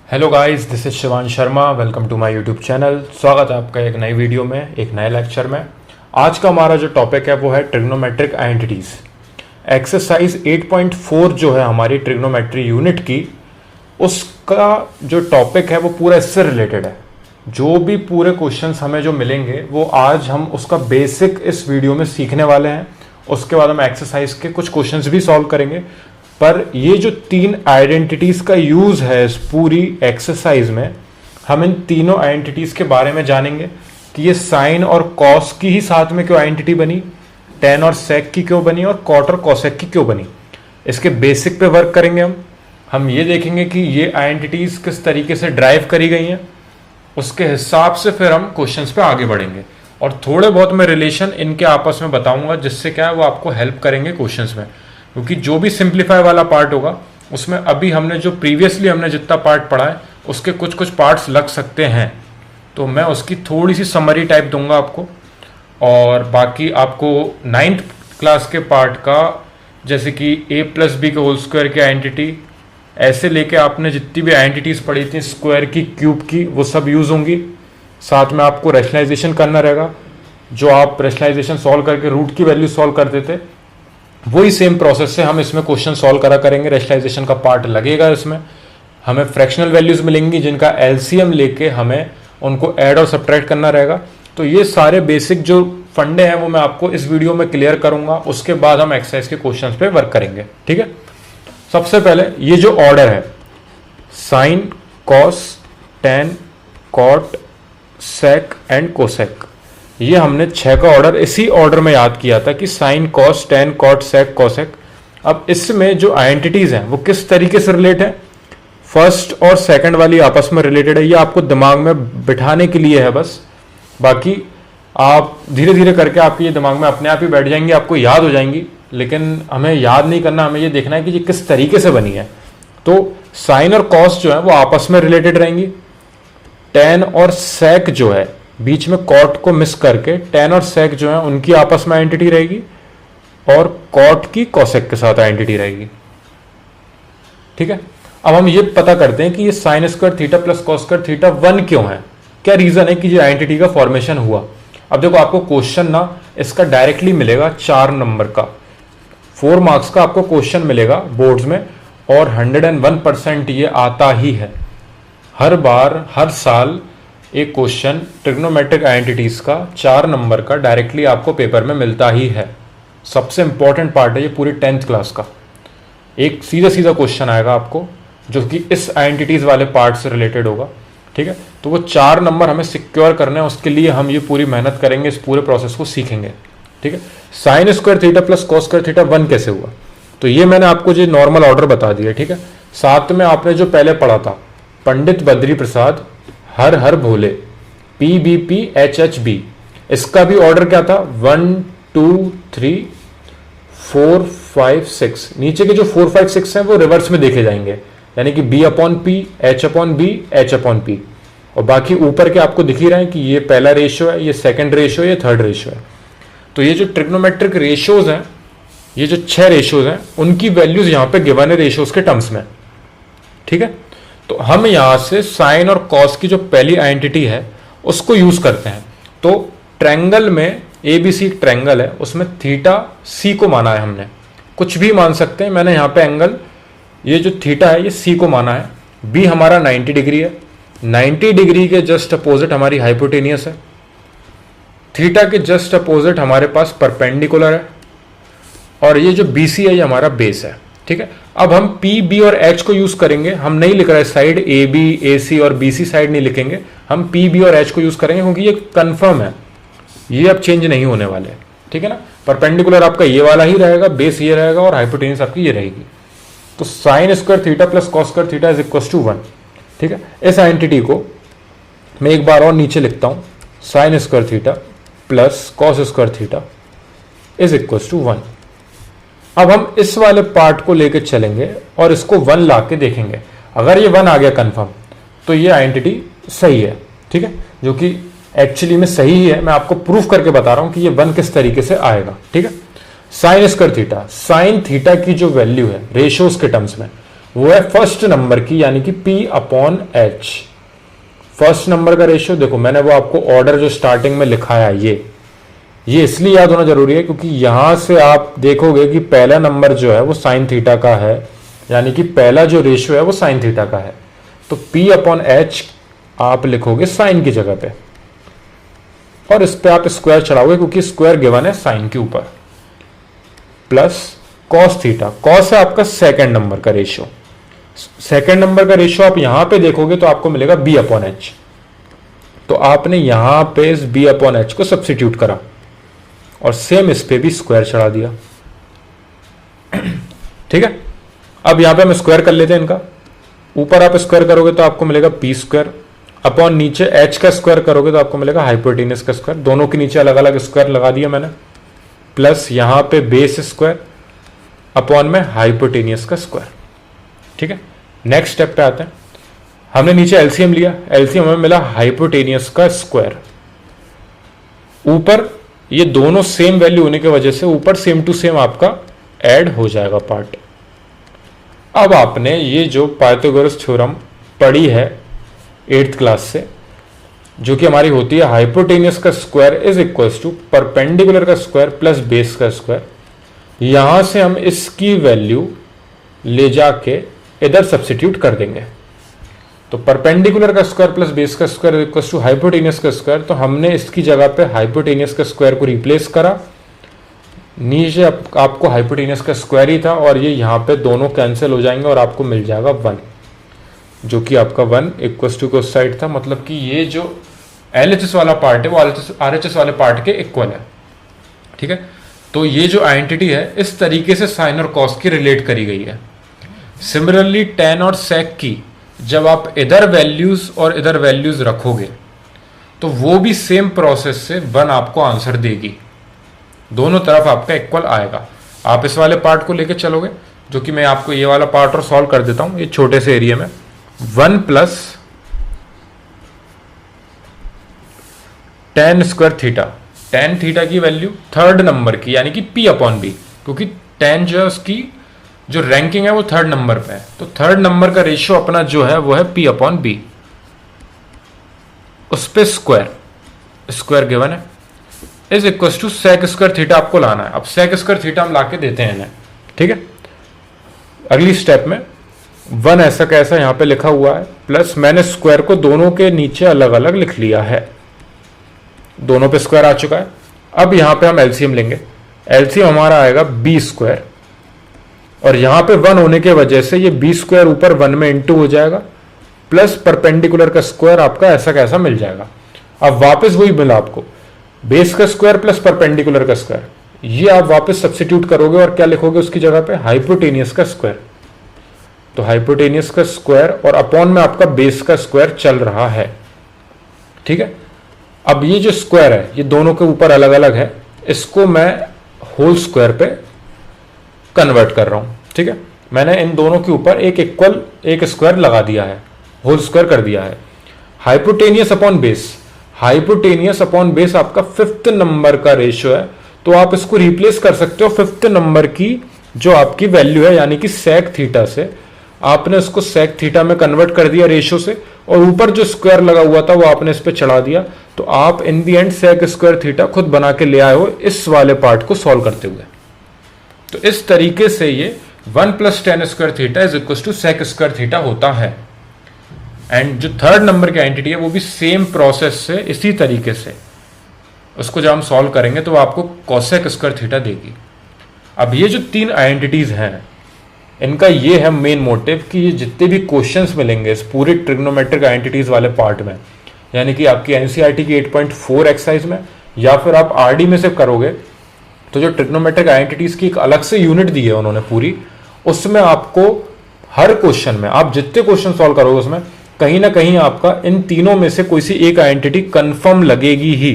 Hello guys, this is Shivan Sharma. Welcome to my YouTube channel. स्वागत है आपका एक नई वीडियो में, एक नए लेक्चर में। आज का हमारा जो टॉपिक है वो है ट्रिग्नोमेट्रिक आइडेंटिटीज। एक्सरसाइज 8.4 जो है हमारी ट्रिग्नोमेट्री यूनिट की, उसका जो टॉपिक है वो पूरा इससे रिलेटेड है। जो भी पूरे क्वेश्चंस हमें जो मिलेंगे वो आज हम उसका बेसिक इस वीडियो में सीखने वाले हैं। उसके बाद हम एक्सरसाइज के कुछ क्वेश्चंस भी सॉल्व करेंगे। पर ये जो तीन आइडेंटिटीज का यूज है इस पूरी एक्सरसाइज में, हम इन तीनों आइडेंटिटीज के बारे में जानेंगे कि ये साइन और कॉस की ही साथ में क्यों आइडेंटिटी बनी, टेन और सेक की क्यों बनी और कॉट और कॉसेक की क्यों बनी। इसके बेसिक पे वर्क करेंगे हम ये देखेंगे कि ये आइडेंटिटीज किस तरीके से ड्राइव करी गई हैं। उसके हिसाब से फिर हम क्वेश्चंस पे आगे बढ़ेंगे और थोड़े बहुत मैं रिलेशन इनके आपस में बताऊंगा, जिससे क्या है वो आपको हेल्प करेंगे क्वेश्चंस में। क्योंकि जो भी सिंप्लीफाई वाला पार्ट होगा उसमें अभी हमने जो प्रीवियसली हमने जितना पार्ट पढ़ा है उसके कुछ कुछ पार्ट्स लग सकते हैं, तो मैं उसकी थोड़ी सी समरी टाइप दूंगा आपको। और बाकी आपको 9th क्लास के पार्ट का, जैसे कि a+b के होल स्क्वायर की आइडेंटिटी, ऐसे लेके आपने जितनी भी आइडेंटिटीज पढ़ी थी स्क्वायर की, क्यूब की, वो सब यूज होंगी। साथ में आपको रैशनलाइजेशन करना रहेगा। जो आप रैशनलाइजेशन सॉल्व करके रूट की वैल्यू सॉल्व करते थे, वही सेम प्रोसेस से हम इसमें क्वेश्चन सॉल्व करा करेंगे। रैशनलाइजेशन का पार्ट लगेगा इसमें। हमें फ्रैक्शनल वैल्यूज मिलेंगी जिनका एलसीएम लेके हमें उनको ऐड और सब्ट्रैक्ट करना रहेगा। तो ये सारे बेसिक जो फंडे हैं वो मैं आपको इस वीडियो में क्लियर करूंगा। उसके बाद हम एक्सरसाइज के क्वेश्चंस पे वर्क करेंगे, ठीक है। सबसे पहले ये जो ऑर्डर है, sine, cos, tan, cot, sec and cosec, ये हमने 6 का ऑर्डर इसी ऑर्डर में याद किया था कि sign, cos, tan, cot, sec, cosec. अब इसमें जो आइडेंटिटीज हैं वो किस तरीके से रिलेट है, फर्स्ट और सेकंड वाली आपस में रिलेटेड है। ये आपको दिमाग में बिठाने के लिए है बस। बाकी आप धीरे धीरे करके आपके ये दिमाग में अपने आप ही बैठ जाएंगी, आपको याद हो जाएंगी। लेकिन हमें याद नहीं करना, हमें ये देखना है कि ये किस तरीके से बनी है। तो साइन और कॉस जो है वो आपस में रिलेटेड रहेंगी। टेन और सेक जो है, बीच में कॉट को मिस करके टेन और सेक जो है उनकी आपस में आइडेंटिटी रहेगी और कॉट की कोसेक के साथ आइडेंटिटी रहेगी, ठीक है। अब हम ये पता करते हैं कि ये sign square theta plus cos square theta 1 क्यों है, क्या रीजन है कि ये आइडेंटिटी का फॉर्मेशन हुआ। अब देखो, आपको क्वेश्चन ना इसका डायरेक्टली मिलेगा 4 नंबर का, 4 मार्क्स का आपको क्वेश्चन मिलेगा बोर्ड्स में, और 101% ये आता ही है। हर बार हर साल एक क्वेश्चन ट्रिग्नोमेट्रिक आइडेंटिटीज का 4 नंबर का डायरेक्टली आपको पेपर में मिलता ही है। सबसे इंपॉर्टेंट पार्ट है ये पूरी 10th क्लास का। एक सीधा सीधा क्वेश्चन आएगा आपको जो कि इस आइडेंटिटीज वाले पार्ट से रिलेटेड होगा, ठीक है। तो वो 4 नंबर हमें सिक्योर करने हैं, उसके लिए हम ये पूरी मेहनत करेंगे, इस पूरे प्रोसेस को सीखेंगे, ठीक है। Sign square theta plus cos square theta 1 कैसे हुआ, तो ये मैंने आपको जो नॉर्मल ऑर्डर बता दिया, ठीक है। साथ में आपने जो पहले पढ़ा था, पंडित बद्री प्रसाद हर हर भोले, PBPHHB, इसका भी ऑर्डर क्या था, 1 2 3 4 5 6। नीचे के जो 4 5 6 हैं वो रिवर्स में देखे जाएंगे, यानी कि B/P, H/B, H/P। और बाकी ऊपर के आपको दिख ही रहे हैं कि ये पहला रेशियो है, ये सेकंड रेशियो है, ये थर्ड रेशियो है। तो ये जो ट्रिग्नोमेट्रिक रेशियोज हैं, ये जो 6 रेशियोज हैं, उनकी वैल्यूज यहां पे गिवन है रेशियोज के टर्म्स में, ठीक है। तो हम यहां से साइन और कॉस की जो पहली आइडेंटिटी है उसको यूज करते हैं। तो ट्रायंगल में ABC ट्रायंगल है, उसमें थीटा C को माना है हमने, कुछ भी मान सकते हैं। मैंने यहां पे एंगल, ये जो थीटा है ये C को माना है। B हमारा 90 डिग्री है, 90 डिग्री के जस्ट अपोजिट हमारी हाइपोटेनियस है। थीटा के जस्ट अपोजिट हमारे पास परपेंडिकुलर है, और ये जो BC है ये हमारा बेस है, ठीक है। अब हम P, B और H को यूज करेंगे। हम नहीं लिख रहे साइड AB, AC और BC साइड नहीं लिखेंगे, हम P, B और H को यूज करेंगे क्योंकि ये कंफर्म है, ये अब चेंज नहीं होने वाले, ठीक है ना। परपेंडिकुलर आपका ये वाला ही रहेगा, बेस ये रहेगा और हाइपोटेनियस आपकी ये रहेगी। तो sine square theta plus cos square theta is equal to 1, ठीक है। इस आइडेंटिटी को मैं एक बार और नीचे लिखता हूं, sine square theta plus cos square theta is equal to 1। अब हम इस वाले पार्ट को लेकर चलेंगे और इसको 1 ला के देखेंगे। अगर ये 1 आ गया कंफर्म, तो ये आइडेंटिटी सही है, ठीक है, जो कि एक्चुअली में सही ही है। मैं आपको प्रूफ करके बता रहा हूं कि ये 1 किस तरीके से आएगा, ठीक है। Sign square theta, sine theta की जो वैल्यू है रेशियोज के टर्म्स में, वो है फर्स्ट नंबर की, यानी कि P/H। फर्स्ट नंबर का रेशियो देखो, मैंने वो आपको ऑर्डर जो स्टार्टिंग में लिखाया है ये इसलिए याद होना जरूरी है क्योंकि यहां से आप देखोगे कि पहला नंबर जो है वो साइन थीटा का है, यानी कि पहला जो रेशियो है वो साइन थीटा का है। तो P/H आप लिखोगे साइन की जगह पे, और इस पे आप स्क्वायर चढ़ाओगे क्योंकि स्क्वायर गिवन है साइन के ऊपर, प्लस कॉस थीटा। कॉस है आपका सेकंड नंबर का रेशियो। सेकंड नंबर का रेशियो आप यहां पे देखोगे तो आपको मिलेगा B/H। तो आपने यहां पे इस B/H को सब्स्टिट्यूट करा और सेम इस पे भी स्क्वायर चढ़ा दिया। ठीक है, अब यहां पे हम स्क्वायर कर लेते हैं इनका। ऊपर आप स्क्वायर करोगे तो आपको मिलेगा P² अपॉन नीचे H का स्क्वायर करोगे तो आपको मिलेगा हाइपोटेनियस का स्क्वायर। दोनों के नीचे अलग अलग स्क्वायर लगा दिया मैंने, प्लस यहां पे बेस स्क्वायर अपॉन में हाइपोटेनियस का स्क्वायर। ठीक है, नेक्स्ट स्टेप पे आते हैं। हमने नीचे एलसीएम लिया, एलसीएम हमें मिला हाइपोटेनियस का स्क्वायर। ऊपर ये दोनों सेम वैल्यू होने की वजह से ऊपर सेम टू सेम आपका ऐड हो जाएगा पार्ट। अब आपने ये जो पाइथागोरस थ्योरम पढ़ी है 8th क्लास से, जो कि हमारी होती है हाइपोटेनियस का square is equals to perpendicular का स्क्वायर प्लस बेस का स्क्वायर, यहां से हम इसकी वैल्यू ले जाके इधर सब्स्टिट्यूट कर देंगे। तो परपेंडिकुलर का स्क्वायर प्लस बेस का स्क्वायर इक्वल्स टू हाइपोटेनियस का स्क्वायर, तो हमने इसकी जगह पे हाइपोटेनियस का स्क्वायर को रिप्लेस करा। नीचे आपको हाइपोटेनियस का स्क्वायर ही था और ये यहाँ पे दोनों कैंसिल हो जाएंगे और आपको मिल जाएगा 1, जो कि आपका 1 इक्वल्स टू कोस साइड था। मतलब कि ये जो LHS वाला पार्ट है वो RHS वाले पार्ट के इक्वल है। ठीक है, तो ये जो आइडेंटिटी है इस तरीके से साइन और कॉस की रिलेट करी गई है। सिमिलरली tan और sec की जब आप इधर वैल्यूज और इधर वैल्यूज रखोगे तो वो भी सेम प्रोसेस से 1 आपको आंसर देगी, दोनों तरफ आपका इक्वल आएगा। आप इस वाले पार्ट को लेके चलोगे, जो कि मैं आपको ये वाला पार्ट और सॉल्व कर देता हूं ये छोटे से एरिया में। 1 plus tan square theta, tan theta की वैल्यू थर्ड नंबर की यानी कि P/B, क्योंकि tan जो है उसकी जो रैंकिंग है वो थर्ड नंबर पे है, तो थर्ड नंबर का रेशियो अपना जो है वो है P/B। उस पे स्क्वायर गिवन है is equal to sec square theta आपको लाना है। अब सेक स्क्वायर थीटा हम लाके देते हैं इन्हें। ठीक है, अगली स्टेप में 1 ऐसा कैसा यहां पे लिखा हुआ है, प्लस मैंने स्क्वायर को दोनों के नीचे अलग अलग लिख लिया है, दोनों पे स्क्वायर आ चुका है। अब यहां पे हम एलसीएम लेंगे, एलसीएम हमारा आएगा B², और यहां पे 1 होने के वजह से ये B² ऊपर 1 में इंटू हो जाएगा, प्लस परपेंडिकुलर का स्क्वायर आपका ऐसा कैसा मिल जाएगा। अब वापस वही मिला आपको, बेस का स्क्वायर प्लस परपेंडिकुलर का स्क्वायर, ये आप वापस सब्स्टिट्यूट करोगे और क्या लिखोगे उसकी जगह पे, हाइपोटेनियस का स्क्वायर। तो हाइपोटेनियस का स्क्वायर और अपॉन में आपका बेस का स्क्वायर चल रहा है। ठीक है, अब ये जो स्क्वायर है ये दोनों के ऊपर अलग अलग है, इसको मैं होल स्क्वायर पे कन्वर्ट कर रहा हूं। ठीक है, मैंने इन दोनों के ऊपर एक स्क्वायर लगा दिया है, होल स्क्वायर कर दिया है। Hypotenuse upon base, hypotenuse upon base आपका 5th नंबर का रेशियो है, तो आप इसको रिप्लेस कर सकते हो 5th नंबर की जो आपकी वैल्यू है, यानी कि सेक थीटा से। आपने उसको सेक थीटा में कन्वर्ट कर दिया रेशियो से, और ऊपर जो स्क्वायर लगा हुआ था वो आपने इस पे चढ़ा दिया, तो आप इन the and sec square theta खुद बना के ले आए हो इस वाले पार्ट को सॉल्व करते हुए। तो इस तरीके से ये 1 plus tan square theta is equal to sec square theta होता है। एंड जो थर्ड नंबर की आइडेंटिटी है वो भी सेम प्रोसेस से इसी तरीके से उसको जब हम सॉल्व करेंगे तो वो आपको कोसेक स्क्वायर थीटा देगी। अब ये जो 3 आइडेंटिटीज हैं इनका ये है मेन मोटिव कि ये जितने भी क्वेश्चंस मिलेंगे इस पूरे ट्रिग्नोमेट्रिक आइडेंटिटीज वाले पार्ट में, यानी कि आपकी एनसीईआरटी की 8.4 एक्सरसाइज में या फिर आप आरडी में से करोगे, तो जो ट्रिग्नोमेट्रिक आइडेंटिटीज की एक अलग से यूनिट दी है उन्होंने पूरी, उसमें आपको हर क्वेश्चन में आप जितने क्वेश्चन सॉल्व करोगे उसमें कहीं ना कहीं आपका इन तीनों में से कोई सी एक आइडेंटिटी कंफर्म लगेगी ही।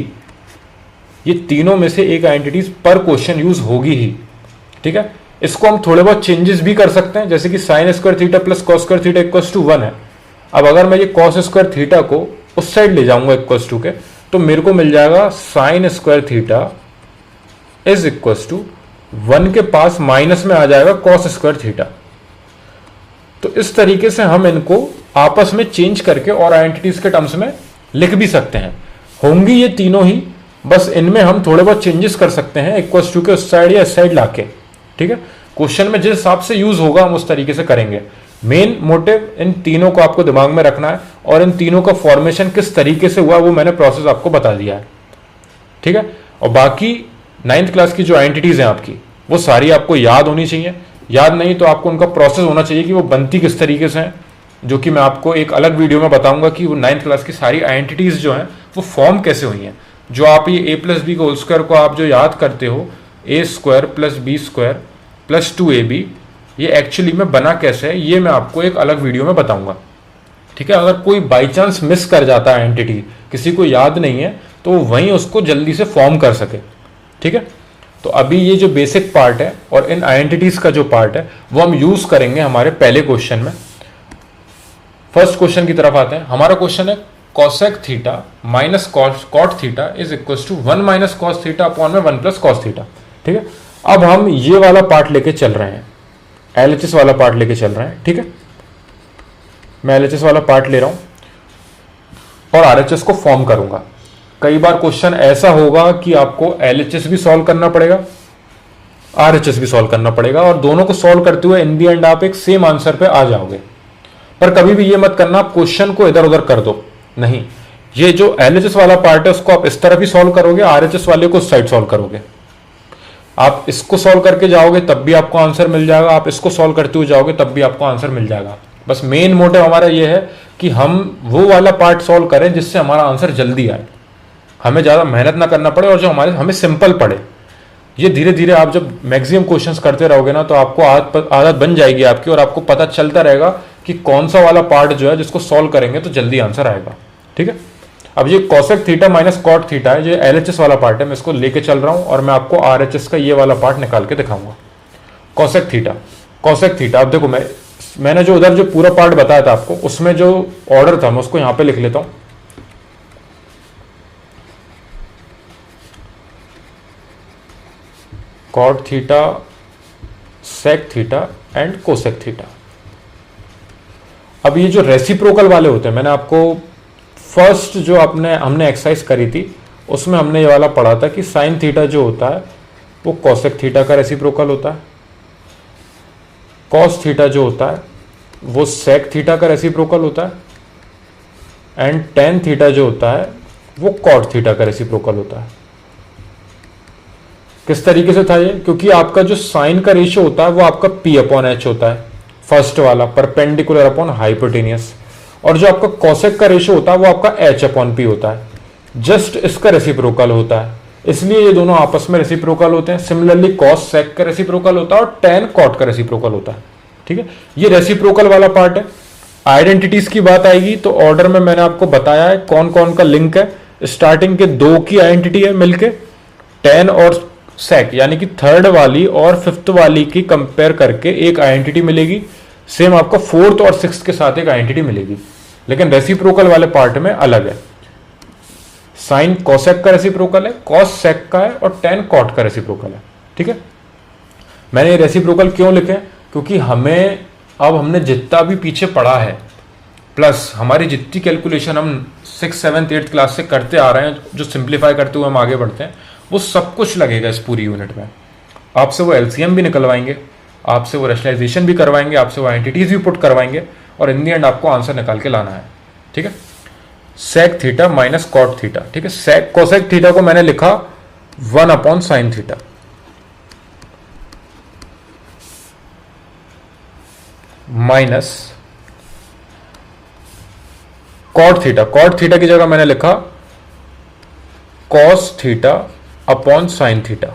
ये तीनों में से एक आइडेंटिटी पर क्वेश्चन यूज होगी ही। ठीक है, इसको हम थोड़े बहुत चेंजेस भी कर सकते हैं, जैसे कि sine square theta plus cos square theta equals to 1 है। अब अगर मैं ये कॉस स्क्वायर थीटा को उस साइड ले जाऊंगा इक्वल्स टू के, तो मेरे को मिल जाएगा sine square theta is equals to 1 के पास माइनस में आ जाएगा कॉस स्क्वायर थीटा। तो इस तरीके से हम इनको आपस में चेंज करके और आइडेंटिटीज के टर्म्स में लिख भी सकते हैं। होंगी ये तीनों ही, बस इनमें हम थोड़े बहुत चेंजेस कर सकते हैं इक्वल्स टू के उस साइड या इस साइड लाके। ठीक है, क्वेश्चन में जिस हिसाब से यूज होगा हम उस तरीके से करेंगे। मेन मोटिव इन तीनों को आपको दिमाग में रखना है और इन तीनों का फॉर्मेशन किस तरीके से हुआ वो मैंने प्रोसेस आपको बता दिया है। ठीक है, और बाकी 9th क्लास की जो आइडेंटिटीज हैं आपकी वो सारी आपको याद होनी चाहिए। याद नहीं तो आपको उनका प्रोसेस होना चाहिए कि वो बनती किस तरीके से हैं, जो कि मैं आपको एक अलग वीडियो में बताऊंगा कि वो 9th क्लास की सारी आइडेंटिटीज जो हैं वो फॉर्म कैसे हुई हैं। जो आप ये a प्लस बी का होल स्क्वायर को आप जो याद करते हो a square plus B square plus 2ab, ये एक्चुअली में बना कैसे है ये मैं आपको एक अलग वीडियो में बताऊंगा। ठीक है, अगर कोई बाई चांस मिस कर जाता है आइडेंटिटी, किसी को याद नहीं है, तो वहीं उसको जल्दी से फॉर्म कर सके। ठीक है, तो अभी ये जो बेसिक पार्ट है और इन आइडेंटिटीज का जो पार्ट है वो हम यूज करेंगे हमारे पहले क्वेश्चन में। फर्स्ट क्वेश्चन की तरफ आते हैं। हमारा क्वेश्चन है cosec theta minus cot theta is equal to 1 minus cos theta upon में 1 प्लस cos थीटा। ठीक है, अब हम ये वाला पार्ट लेके चल रहे हैं, LHS वाला पार्ट लेके चल रहे हैं। ठीक है, मैं LHS वाला पार्ट ले रहा हूं और RHS को फॉर्म करूंगा। कई बार क्वेश्चन ऐसा होगा कि आपको LHS भी सॉल्व करना पड़ेगा, RHS भी सॉल्व करना पड़ेगा, और दोनों को सॉल्व करते हुए इन दी एंड आप एक सेम आंसर पे आ जाओगे। पर कभी भी ये मत करना आप क्वेश्चन को इधर उधर कर दो, नहीं। ये जो LHS वाला पार्ट है उसको आप इस तरफ ही सॉल्व करोगे, RHS वाले को उस साइड सॉल्व करोगे। आप इसको सॉल्व करके जाओगे तब भी आपको आंसर मिल जाएगा, आप इसको सॉल्व करते हुए जाओगे तब भी आपको आंसर मिल जाएगा। बस मेन मोटिव हमारा ये है कि हम वो वाला पार्ट सॉल्व करें जिससे हमारा आंसर जल्दी आए, हमें ज़्यादा मेहनत ना करना पड़े और जो हमें सिंपल पड़े। ये धीरे धीरे आप जब मैक्सिमम क्वेश्चंस करते रहोगे ना तो आपको आदत बन जाएगी आपकी, और आपको पता चलता रहेगा कि कौन सा वाला पार्ट जो है जिसको सॉल्व करेंगे तो जल्दी आंसर आएगा। ठीक है, अब ये cosec theta minus cot theta है, ये LHS वाला पार्ट है, मैं इसको लेके चल रहा हूं और मैं आपको RHS का ये वाला पार्ट निकाल के दिखाऊंगा। cosec थीटा अब देखो, मैंने जो उधर जो पूरा पार्ट बताया था आपको उसमें जो ऑर्डर था मैं उसको यहां पे लिख लेता हूं। cot theta, sec theta and cosec theta. अब ये जो रेसिप्रोकल वाले होते हैं, मैंने आपको फर्स्ट जो हमने एक्सरसाइज करी थी उसमें हमने ये वाला पढ़ा था कि साइन थीटा जो होता है वो cosec थीटा का रेसिप्रोकल होता है, cos थीटा जो होता है वो sec थीटा का रेसिप्रोकल होता है, एंड tan थीटा जो होता है वो cot थीटा का रेसिप्रोकल होता है। किस तरीके से था ये? क्योंकि आपका जो साइन का रेशियो होता है वो आपका P अपॉन H होता है, फर्स्ट वाला परपेंडिकुलर अपॉन हाइपोटेनियस, और जो आपका cosec का रेशियो होता है वो आपका H अपॉन P होता है, जस्ट इसका रेसिप्रोकल होता है, इसलिए ये दोनों आपस में रेसिप्रोकल होते हैं। सिमिलरली cos sec का रेसिप्रोकल होता है और tan cot का रेसिप्रोकल होता है। ठीक है, ये रेसिप्रोकल वाला पार्ट है। आइडेंटिटीज की बात आएगी तो ऑर्डर में मैंने आपको बताया है कौन कौन का लिंक है। स्टार्टिंग के 2 की आइडेंटिटी है मिलके, tan और sec यानी कि थर्ड वाली और फिफ्थ वाली की कंपेयर करके एक आइडेंटिटी मिलेगी। सेम आपका 4th और 6th के साथ एक आइडेंटिटी मिलेगी, लेकिन रेसिप्रोकल वाले पार्ट में अलग है। साइन cosec का रेसिप्रोकल है, cos sec का है और tan cot का रेसिप्रोकल है। ठीक है, मैंने ये रेसिप्रोकल क्यों लिखे? क्योंकि अब हमने जितना भी पीछे पढ़ा है प्लस हमारी जितनी कैलकुलेशन हम 6th 7th 8th क्लास से करते आ रहे हैं, जो सिंप्लीफाई करते हुए हम आगे बढ़ते हैं, वो सब कुछ लगेगा इस पूरी यूनिट में। आपसे वो LCM भी निकलवाएंगे, आपसे वो रैशनलाइजेशन भी करवाएंगे, आपसे वो आइडेंटिटीज भी पुट करवाएंगे, और इन दी एंड आपको आंसर निकाल के लाना है। ठीक है, sec theta minus cot theta. ठीक है, cosec थीटा को मैंने लिखा 1 upon sine theta, minus cot theta की जगह मैंने लिखा cos theta upon sine theta.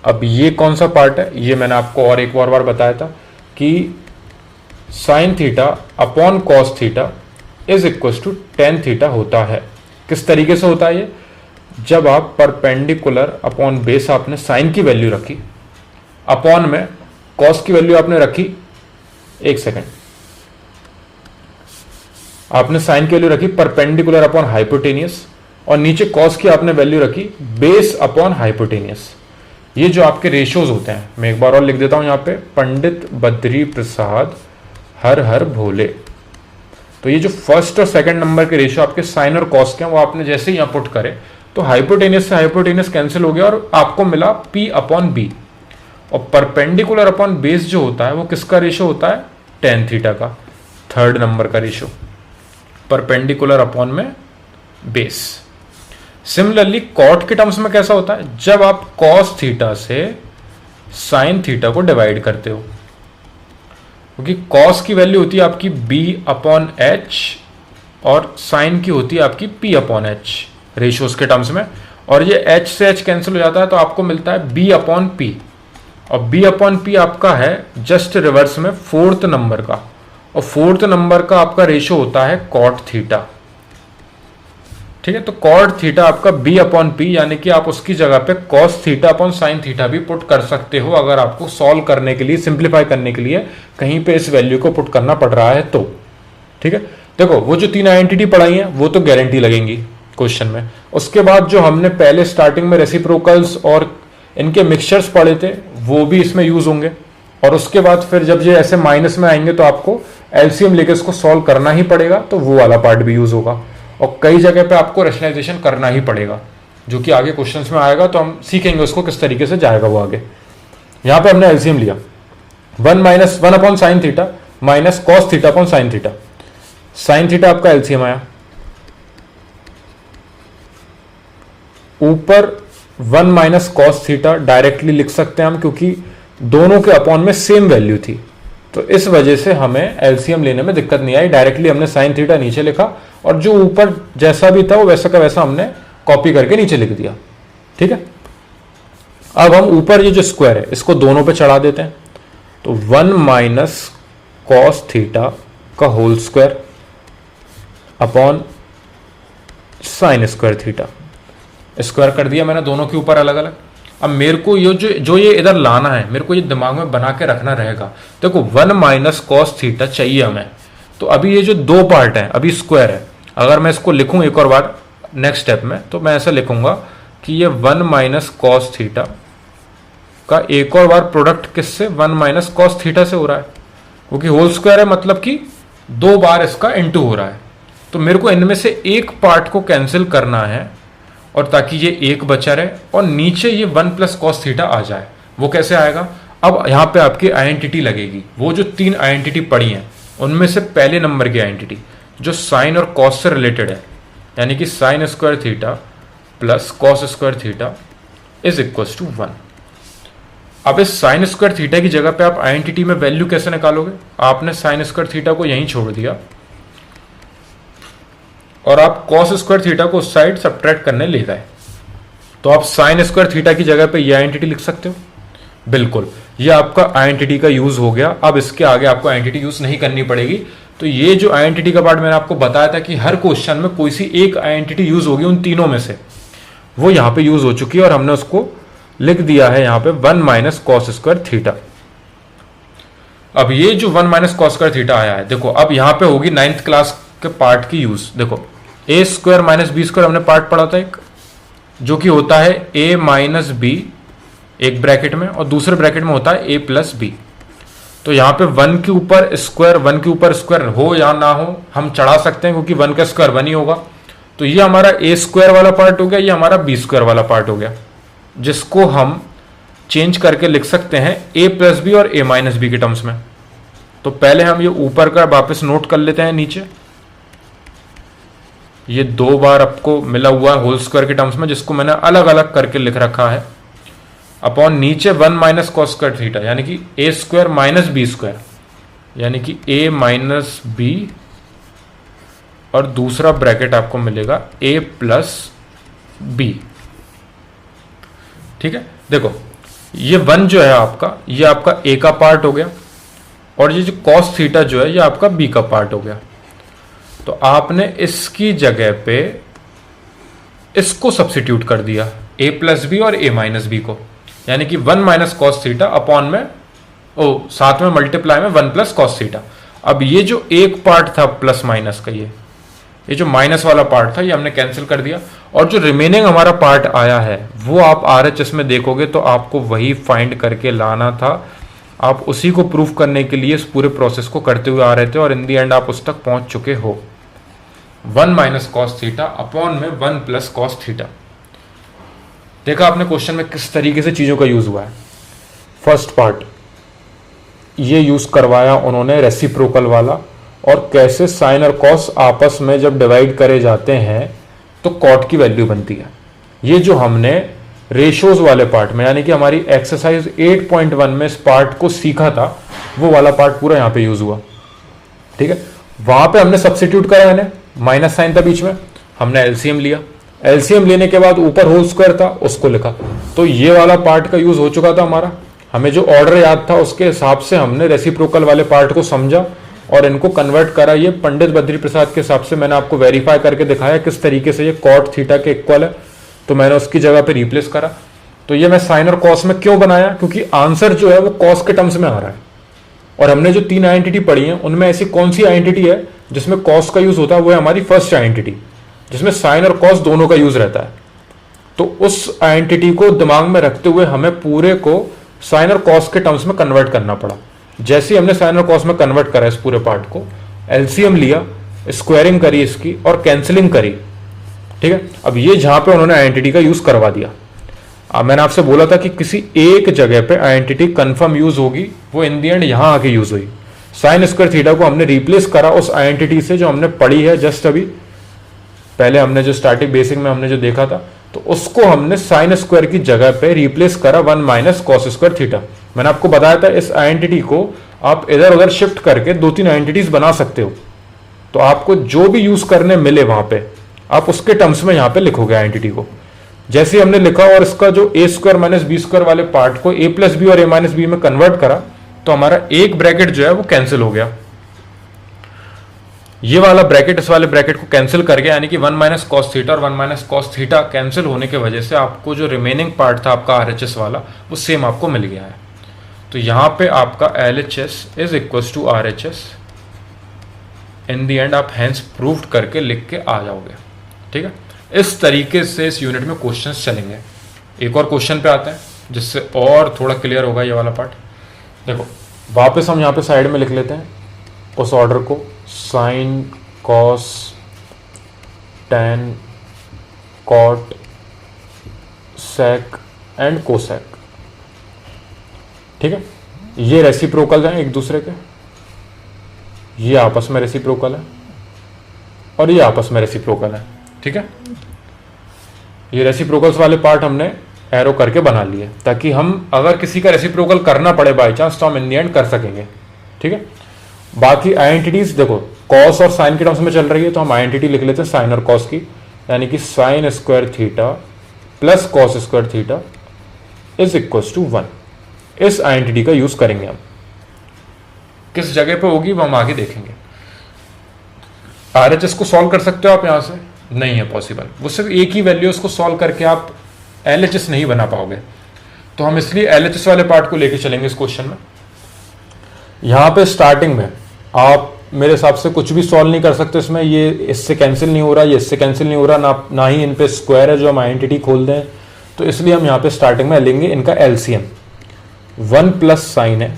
अब ये कौन सा पार्ट है? ये मैंने आपको और एक बार बताया था कि sine theta upon cos theta is equal to tan theta होता है। किस तरीके से होता है ये? जब आप परपेंडिकुलर अपॉन बेस आपने साइन की वैल्यू रखी, अपॉन में cos की वैल्यू आपने रखी, एक सेकेंड, आपने साइन की वैल्यू रखी परपेंडिकुलर अपॉन हाइपोटेनियस, और नीचे cos की आपने वैल्यू रखी बेस अपॉन हाइपोटेनियस। ये जो आपके रेशियोज होते हैं, मैं एक बार और लिख देता हूं यहां पे, पंडित बद्री प्रसाद हर हर भोले। तो ये जो फर्स्ट और सेकंड नंबर के रेशियो आपके साइन और कॉस के हैं, वो आपने जैसे ही यहाँ पुट करे तो हाइपोटेनियस से हाइपोटेनियस कैंसिल हो गया और आपको मिला P अपॉन बी। और परपेंडिकुलर अपॉन बेस जो होता है वो किसका रेशियो होता है? टेन थीटा का, थर्ड नंबर का रेशियो, परपेंडिकुलर अपॉन में बेस। सिमिलरली कॉट के टर्म्स में कैसा होता है? जब आप कॉस थीटा से साइन थीटा को डिवाइड करते हो, क्योंकि कॉस की वैल्यू होती है आपकी b अपॉन एच और साइन की होती है आपकी p अपॉन एच रेशियोज के टर्म्स में, और ये h से h कैंसिल हो जाता है तो आपको मिलता है b अपॉन p, और b अपॉन p आपका है जस्ट रिवर्स में फोर्थ नंबर का, और फोर्थ नंबर का आपका रेशियो होता है कॉट थीटा। ठीक है, तो कॉट थीटा आपका b अपॉन p, यानी कि आप उसकी जगह पे cos theta upon sine theta भी पुट कर सकते हो अगर आपको सॉल्व करने के लिए, सिंप्लीफाई करने के लिए कहीं पे इस वैल्यू को पुट करना पड़ रहा है तो। ठीक है, देखो वो जो तीन आइडेंटिटी पढ़ाई है वो तो गारंटी लगेंगी क्वेश्चन में। उसके बाद जो हमने पहले स्टार्टिंग में रेसिप्रोकल्स और इनके मिक्सचर्स पढ़े थे वो भी इसमें यूज होंगे, और उसके बाद फिर जब ये ऐसे माइनस में आएंगे तो आपको एलसीएम लेके इसको सॉल्व करना ही पड़ेगा, तो वो वाला पार्ट भी यूज होगा। और कई जगह पे आपको रैशनलाइजेशन करना ही पड़ेगा, जो कि आगे क्वेश्चंस में आएगा, तो हम सीखेंगे उसको किस तरीके से जाएगा वो आगे। यहाँ पे हमने एलसीएम लिया, one upon sine theta minus cos theta upon sine theta. Sine theta आपका एलसीएम आया, ऊपर one minus cos theta directly लिख सकते हैं हम, क्योंकि दोनों के अपॉन में सेम वैल्यू थी, तो इस वजह से हमें एलसीएम लेने में दिक्कत नहीं आई। डायरेक्टली हमने साइन थीटा नीचे लिखा और जो ऊपर जैसा भी था वो वैसा का वैसा हमने कॉपी करके नीचे लिख दिया। ठीक है, अब हम ऊपर ये जो स्क्वायर है इसको दोनों पे चढ़ा देते हैं, तो वन माइनस कॉस थीटा का whole square upon sine square theta, square कर दिया मैंने दोनों के ऊपर अलग अलग। अब मेरे को ये जो ये इधर लाना है, मेरे को ये दिमाग में बना के रखना रहेगा। देखो वन माइनस कॉस थीटा चाहिए हमें, तो अभी ये जो दो पार्ट है अभी स्क्वायर है, अगर मैं इसको लिखूं एक और बार नेक्स्ट स्टेप में, तो मैं ऐसा लिखूंगा कि ये वन माइनस कॉस थीटा का एक और बार प्रोडक्ट किससे? वन माइनस कॉस थीटा से हो रहा है, क्योंकि होल स्क्वायर है मतलब कि दो बार इसका इंटू हो रहा है। तो मेरे को इनमें से एक पार्ट को कैंसिल करना है, और ताकि ये एक बचा रहे और नीचे ये वन प्लस कॉस थीटा आ जाए। वो कैसे आएगा? अब यहाँ पे आपकी आइडेंटिटी लगेगी, वो जो तीन आइडेंटिटी पड़ी हैं उनमें से पहले नंबर की आइडेंटिटी जो साइन और कॉस से रिलेटेड है, यानी कि sine square theta plus cos square theta is equal to 1। अब इस साइन स्क्वायर थीटा की जगह पे आप आइडेंटिटी में वैल्यू कैसे निकालोगे? आपने साइन स्क्वायर थीटा को यहीं छोड़ दिया और आप कॉस स्क्वायर थीटा को उस साइड सब्ट्रैक्ट करने ले गए, तो आप साइन स्क्वायर थीटा की जगह पे ये आइडेंटिटी लिख सकते हो। बिल्कुल, ये आपका आइडेंटिटी का यूज हो गया। अब इसके आगे आपको आइडेंटिटी यूज नहीं करनी पड़ेगी। तो ये जो आइडेंटिटी का पार्ट मैंने आपको बताया था कि हर क्वेश्चन में कोई सी एक आइडेंटिटी यूज होगी उन तीनों में से, वो यहाँ पे यूज हो चुकी है और हमने उसको लिख दिया है यहाँ पे one minus cos square theta. अब ये जो one minus cos square theta आया है, देखो अब यहाँ पे होगी 9th क्लास के पार्ट की यूज। देखो ए स्क्वायर माइनस बी स्क्वायर हमने पार्ट पढ़ा था एक, जो कि होता है ए माइनस बी एक ब्रैकेट में, और दूसरे ब्रैकेट में होता है ए प्लस बी। तो यहाँ पे वन के ऊपर स्क्वायर हो या ना हो हम चढ़ा सकते हैं, क्योंकि वन का स्क्वायर वन ही होगा। तो ये हमारा ए स्क्वायर वाला पार्ट हो गया, ये हमारा बी स्क्वायर वाला पार्ट हो गया, जिसको हम चेंज करके लिख सकते हैं ए प्लस बी और ए माइनस बी के टर्म्स में। तो पहले हम ये ऊपर का वापस नोट कर लेते हैं नीचे, ये दो बार आपको मिला हुआ है होल स्क्वायर के टर्म्स में, जिसको मैंने अलग अलग करके लिख रखा है, अपॉन नीचे one minus cos square theta, यानी कि ए स्क्वायर माइनस बी स्क्वायर, यानी कि ए माइनस बी, और दूसरा ब्रैकेट आपको मिलेगा ए प्लस बी। ठीक है, देखो ये वन जो है आपका, ये आपका ए का पार्ट हो गया, और ये जो कॉस थीटा जो है ये आपका बी का पार्ट हो गया। तो आपने इसकी जगह पे इसको सब्सिट्यूट कर दिया, ए प्लस बी और ए माइनस बी को, यानी कि one minus cos theta upon में साथ में मल्टीप्लाई में वन प्लस कॉस थीटा। अब ये जो एक पार्ट था प्लस माइनस का, ये जो माइनस वाला पार्ट था ये हमने कैंसिल कर दिया, और जो रिमेनिंग हमारा पार्ट आया है वो आप आरएचएस में देखोगे तो आपको वही फाइंड करके लाना था आप उसी को प्रूफ करने के लिए इस पूरे प्रोसेस को करते हुए आ रहे थे और इन दी एंड आप उस तक पहुंच चुके हो। 1 माइनस कॉस थीटा अपॉन में 1 प्लस कॉस थीटा। देखा आपने क्वेश्चन में किस तरीके से चीजों का यूज हुआ है। फर्स्ट पार्ट ये यूज करवाया उन्होंने रेसिप्रोकल वाला, और कैसे साइन और कॉस आपस में जब डिवाइड करे जाते हैं तो कॉट की वैल्यू बनती है। ये जो हमने रेशोज वाले पार्ट में यानी कि हमारी एक्सरसाइज 8.1 में इस पार्ट को सीखा था, वो वाला पार्ट पूरा यहां पे यूज हुआ। ठीक है, वहां पे हमने सब्स्टिट्यूट करा, मैंने माइनस साइन था बीच में, हमने एलसीएम लिया, एलसीएम लेने के बाद ऊपर होल स्क्वायर था उसको लिखा, तो ये वाला पार्ट का यूज हो चुका था हमारा। हमें जो ऑर्डर याद था उसके हिसाब से हमने रेसिप्रोकल वाले पार्ट को समझा और इनको कन्वर्ट करा। ये पंडित बद्री प्रसाद के हिसाब से मैंने आपको वेरीफाई करके दिखाया किस तरीके से ये कॉट थीटा के इक्वल है, तो मैंने उसकी जगह पे रिप्लेस करा। तो ये मैं साइन और कॉस में क्यों बनाया, क्योंकि आंसर जो है वो कॉस के टर्म्स में आ रहा है, और हमने जो 3 आइडेंटिटी पढ़ी है उनमें ऐसी कौन सी आइडेंटिटी है जिसमें कॉस का यूज होता है, वो है हमारी फर्स्ट आइडेंटिटी जिसमें साइन और कॉस दोनों का यूज रहता है। तो उस आइडेंटिटी को दिमाग में रखते हुए हमें पूरे को साइन और कॉस के टर्म्स में कन्वर्ट करना पड़ा। जैसे ही हमने साइन और कॉस में कन्वर्ट करा इस पूरे पार्ट को, एलसीएम लिया, स्क्वायरिंग करी इसकी और कैंसिलिंग करी। ठीक है, अब ये जहां पे उन्होंने आइडेंटिटी का यूज करवा दिया। अब मैंने आपसे बोला था कि किसी एक जगह पे आइडेंटिटी कंफर्म यूज होगी, वो इन दी एंड यहां आके यूज हुई। साइन स्क्वायर थीटा को हमने रिप्लेस करा उस आइडेंटिटी से जो हमने पढ़ी है जस्ट अभी पहले, हमने जो स्टैटिक बेसिक में हमने जो देखा था, तो उसको हमने साइन स्क्वायर की जगह पे रिप्लेस करा 1 माइनस कॉस स्क्वायर थीटा। मैंने आपको बताया था इस आइडेंटिटी को आप इधर उधर शिफ्ट करके 2-3 आइडेंटिटीज बना सकते हो, तो आपको जो भी यूज करने मिले वहां पे आप उसके टर्म्स में यहां पे लिखोगे आइडेंटिटी को। जैसे ही हमने लिखा और इसका जो ए स्क्वायर माइनस बी स्क्वायर वाले पार्ट को ए प्लस बी और ए माइनस बी में कन्वर्ट करा, तो हमारा एक ब्रैकेट जो है वो कैंसिल हो गया। ये वाला ब्रैकेट इस वाले ब्रैकेट को कैंसिल कर गया, यानी कि 1 माइनस कॉस थीटा और 1 माइनस कॉस थीटा कैंसिल होने की वजह से आपको जो रिमेनिंग पार्ट था आपका आरएचएस वाला वो सेम आपको मिल गया है। तो यहां पे आपका LHS is equal to RHS in the end आप हैंस प्रूव्ड करके लिख के आ जाओगे। ठीक है, इस तरीके से इस यूनिट में क्वेश्चंस चलेंगे। एक और क्वेश्चन पे आते हैं जिससे और थोड़ा क्लियर होगा ये वाला पार्ट। देखो वापस हम यहाँ पे साइड में लिख लेते हैं उस ऑर्डर को, sine cos tan cot sec and cosec. ठीक है, ये रेसिप्रोकल हैं एक दूसरे के, ये आपस में रेसिप्रोकल है और ये आपस में रेसिप्रोकल है। ठीक है, ये रेसिप्रोकल्स वाले पार्ट हमने एरो करके बना लिए ताकि हम अगर किसी का रेसिप्रोकल करना पड़े बाई चांस तो हम इन दी एंड कर सकेंगे। ठीक है, बाकी आइडेंटिटीज देखो कॉस और साइन के टर्म्स में चल रही है, तो हम आइडेंटिटी लिख लेते हैं साइन और कॉस की, यानी कि sine square theta plus cos square theta is equal to 1। इस आइडेंटिटी का यूज करेंगे हम, किस जगह पे होगी वो हम आगे देखेंगे। आरएचएस को सॉल्व कर सकते हो आप यहां से, नहीं है पॉसिबल, वो सिर्फ एक ही वैल्यू उसको सॉल्व करके आप एलएचएस नहीं बना पाओगे, तो हम इसलिए एलएचएस वाले पार्ट को लेके चलेंगे इस क्वेश्चन में। यहां पे स्टार्टिंग में आप मेरे हिसाब से कुछ भी सॉल्व नहीं कर सकते इसमें, ये इससे कैंसिल नहीं हो रहा, ये इससे कैंसिल नहीं हो रहा, ना ही इन पे स्क्वायर है जो हम आइडेंटिटी खोल दें, तो इसलिए हम यहाँ पे स्टार्टिंग में लेंगे इनका एलसीएम। 1 प्लस साइन है,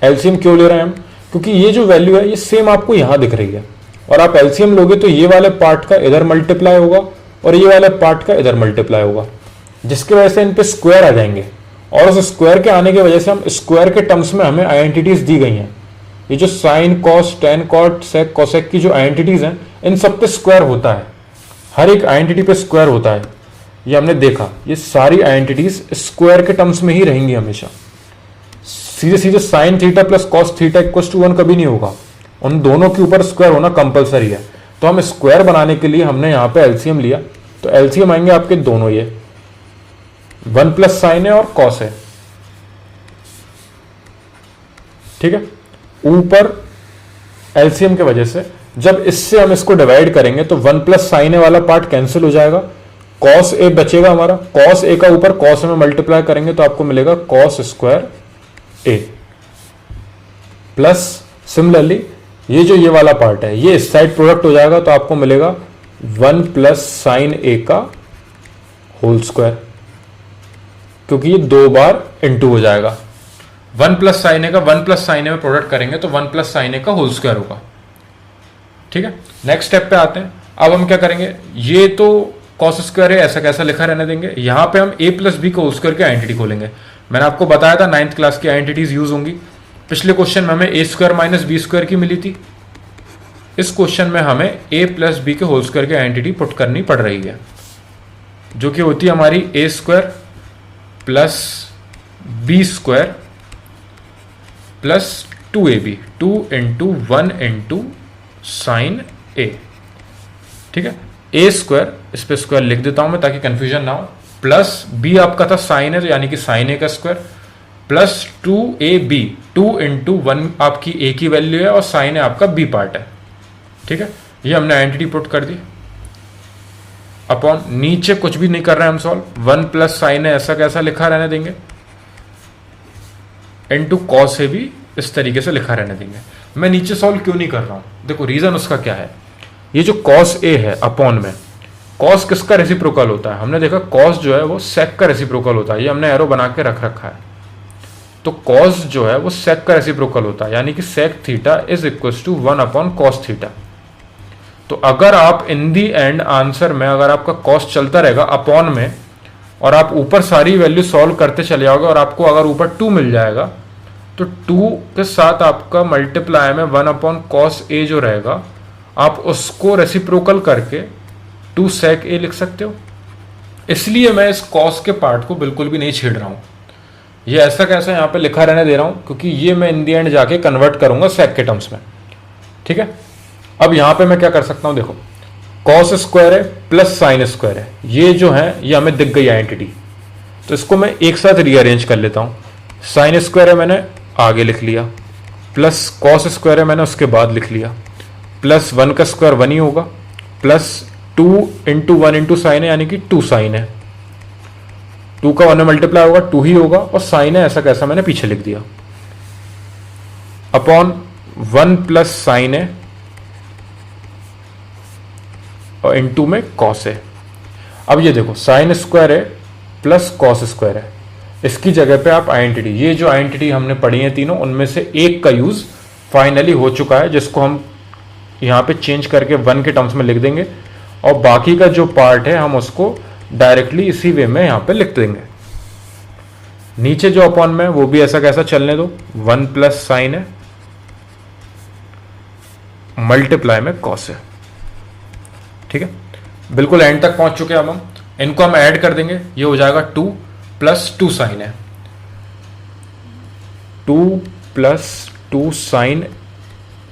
एलसीएम क्यों ले रहे हैं हम, क्योंकि ये जो वैल्यू है ये सेम आपको यहां दिख रही है, और आप एलसीएम लोगे तो ये वाले पार्ट का इधर मल्टीप्लाई होगा और ये वाले पार्ट का इधर मल्टीप्लाई होगा, जिसकी वजह से इन पे स्क्वायर आ जाएंगे, और उस स्क्वायर के आने की वजह से हम स्क्वायर के टर्म्स में हमें आइडेंटिटीज दी गई हैं। ये जो sine cos tan cot sec cosec की जो आइडेंटिटीज हैं इन सब पे स्क्वायर होता है, हर एक आइडेंटिटी पे स्क्वायर होता है, ये हमने देखा। ये सारी आइडेंटिटीज स्क्वायर के टर्म्स में ही रहेंगी हमेशा, सीधे सीधे sine theta plus cos theta equal to 1 कभी नहीं होगा, उन दोनों के ऊपर स्क्वायर होना कंपलसरी है। तो हम स्क्वायर बनाने के लिए हमने यहाँ पे एलसीएम लिया, तो एलसीएम आएंगे आपके दोनों, ये 1 प्लस साइन है और कॉस है। ठीक है, ऊपर एलसीएम के वजह से जब इससे हम इसको डिवाइड करेंगे तो 1 प्लस साइन ए वाला पार्ट कैंसिल हो जाएगा, कॉस ए बचेगा हमारा, कॉस ए का ऊपर कॉस में मल्टीप्लाई करेंगे तो आपको मिलेगा कॉस स्क्वायर ए, प्लस सिमिलरली ये जो ये वाला पार्ट है ये इस साइड प्रोडक्ट हो जाएगा तो आपको मिलेगा 1 प्लस साइन ए का होल स्क्वायर, क्योंकि ये 2 बार इंटू हो जाएगा। वन प्लस साइन ए का वन प्लस साइन ए में प्रोडक्ट करेंगे तो वन प्लस साइन ए का होल स्क्वायर होगा। ठीक है, नेक्स्ट स्टेप पे आते हैं। अब हम क्या करेंगे, ये तो कॉस स्क्वायर है, ऐसा कैसा लिखा रहने देंगे। यहां पे हम ए प्लस बी का होल स्क्वायर की आइडेंटिटी खोलेंगे। मैंने आपको बताया था 9th क्लास की आइडेंटिटीज यूज होंगी। पिछले क्वेश्चन में हमें A square minus B square की मिली थी, इस क्वेश्चन में हमें ए प्लस बी के होल स्क्वायर की आइडेंटिटी पुट करनी पड़ रही है, जो कि होती है हमारी A square plus B square plus 2ab, 2 into 1 into sine A. ठीक है, ए स्क्वायर, इस पे स्क्वायर लिख देता हूं मैं ताकि कंफ्यूजन ना हो, प्लस बी आपका था साइन है तो यानी कि साइन ए का स्क्वायर, प्लस 2ab, 2 इंटू 1 आपकी ए की वैल्यू है और साइन ए आपका बी पार्ट है। ठीक है, ये हमने आइडेंटिटी पुट कर दी अपॉन, नीचे कुछ भी नहीं कर रहे हैं हम सॉल्व, 1 प्लस साइन ए ऐसा कैसा लिखा रहने देंगे, इंटू कॉस ए भी इस तरीके से लिखा रहने देंगे। मैं नीचे सॉल्व क्यों नहीं कर रहा हूं, देखो रीजन उसका क्या है। ये जो कॉस ए है अपॉन में, कॉस किसका रेसिप्रोकल होता है, हमने देखा कॉस जो है वो सेक का रेसिप्रोकल होता है, ये हमने एरो बना के रख रखा है। तो कॉस जो है वो सेक का रेसिप्रोकल होता है, यानी कि sec theta is equal to 1 upon cos theta. तो अगर आप इन दी एंड आंसर में अगर आपका कॉस चलता रहेगा अपॉन में और आप ऊपर सारी वैल्यू सॉल्व करते चले जाओगे और आपको अगर ऊपर 2 मिल जाएगा तो 2 के साथ आपका मल्टीप्लाई में 1 अपॉन कॉस ए जो रहेगा आप उसको रेसिप्रोकल करके 2 सेक ए लिख सकते हो। इसलिए मैं इस कॉस के पार्ट को बिल्कुल भी नहीं छेड़ रहा हूं, ये ऐसा कैसा यहाँ पे लिखा रहने दे रहा हूं क्योंकि ये मैं इन दी एंड जाके कन्वर्ट करूंगा सेक के टर्म्स में। ठीक है, अब यहां पे मैं क्या कर सकता हूं, देखो कॉस स्क्वायर है प्लस साइन स्क्वायर है, ये जो है ये हमें दिख गई आइडेंटिटी, तो इसको मैं एक साथ रीअरेंज कर लेता हूं। साइन स्क्वायर है मैंने आगे लिख लिया, प्लस कॉस स्क्वायर है मैंने उसके बाद लिख लिया, प्लस 1 का स्क्वायर 1 ही होगा, प्लस 2 इंटू 1 इंटू साइन है यानी कि 2 साइन है, 2 का 1 में मल्टीप्लाई होगा 2 ही होगा, और साइन है ऐसा कैसा मैंने पीछे लिख दिया, अपॉन 1 प्लस साइन है और इंटू में कॉस है। अब ये देखो साइन स्क्वायर है प्लस कॉस स्क्वायर है, इसकी जगह पे आप आइडेंटिटी, ये जो आइडेंटिटी हमने पढ़ी है तीनों उनमें से एक का यूज फाइनली हो चुका है, जिसको हम यहां पे चेंज करके 1 के टर्म्स में लिख देंगे और बाकी का जो पार्ट है हम उसको डायरेक्टली इसी वे में यहां पे लिख देंगे। नीचे जो अपॉन में वो भी ऐसा कैसा चलने दो, 1 प्लस साइन है मल्टीप्लाई में कॉस है। ठीक है, बिल्कुल एंड तक पहुंच चुके हैं। अब हम इनको हम ऐड कर देंगे, ये हो जाएगा 2 प्लस 2 साइन है, 2 प्लस 2 साइन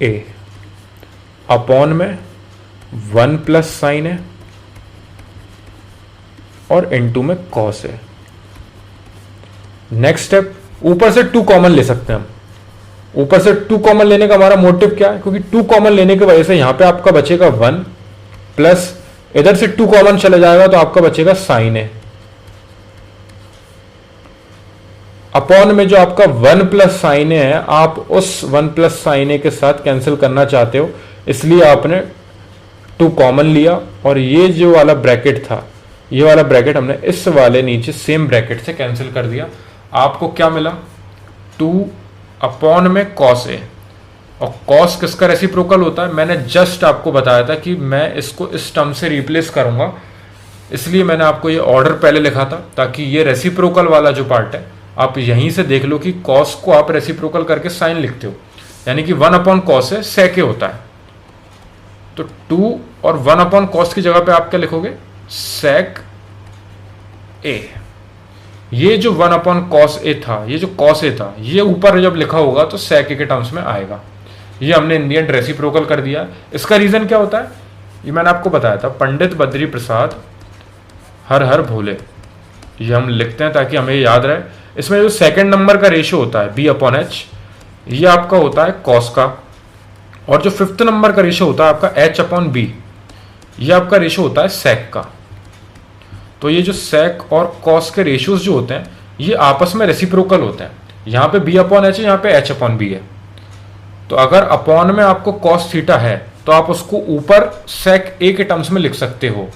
ए अपॉन में 1 प्लस साइन है और इनटू में कॉस है। नेक्स्ट स्टेप, ऊपर से 2 कॉमन ले सकते हैं हम। ऊपर से 2 कॉमन लेने का हमारा मोटिव क्या है, क्योंकि 2 कॉमन लेने की वजह से यहां पे आपका बचेगा 1 प्लस इधर से 2 कॉमन चला जाएगा तो आपका बचेगा साइन है, अपॉन में जो आपका 1 प्लस साइन है आप उस 1 प्लस साइन ए के साथ कैंसिल करना चाहते हो, इसलिए आपने 2 कॉमन लिया और ये जो वाला ब्रैकेट था, ये वाला ब्रैकेट हमने इस वाले नीचे सेम ब्रैकेट से कैंसिल कर दिया। आपको क्या मिला, 2 अपॉन में कॉस ए, और कॉस किसका रेसिप्रोकल होता है, मैंने जस्ट आपको बताया था कि मैं इसको इस टर्म से रिप्लेस करूंगा, इसलिए मैंने आपको ये ऑर्डर पहले लिखा था ताकि ये रेसिप्रोकल वाला जो पार्ट है आप यहीं से देख लो कि कॉस को आप रेसिप्रोकल करके साइन लिखते हो, यानी कि 1 अपॉन कॉस है सेक ए होता है, तो 2 और 1 अपॉन कॉस की जगह पे आप क्या लिखोगे, सेक ए। ये जो 1 अपॉन कॉस ए था, ये जो कॉस ए था, ये ऊपर जब लिखा होगा तो सेक ए के टर्म्स में आएगा। ये हमने इन दी एंड रेसिप्रोकल कर दिया। इसका रीजन क्या होता है, ये मैंने आपको बताया था, पंडित बद्री प्रसाद हर हर भोले, ये हम लिखते हैं ताकि हमें याद रहे। इसमें जो सेकंड नंबर का रेशियो होता है बी अपॉन एच, ये आपका होता है कॉस का, और जो 5th नंबर का रेशियो होता है आपका एच अपॉन बी, ये आपका रेशियो होता है सेक का। तो ये जो सेक और कॉस के रेशियोज जो होते हैं ये आपस में रेसिप्रोकल होते हैं, यहाँ पे बी अपॉन एच है, यहाँ पे एच अपॉन बी है। तो अगर अपॉन में आपको कॉस थीटा है तो आप उसको ऊपर सेक ए के टर्म्स में लिख सकते हो,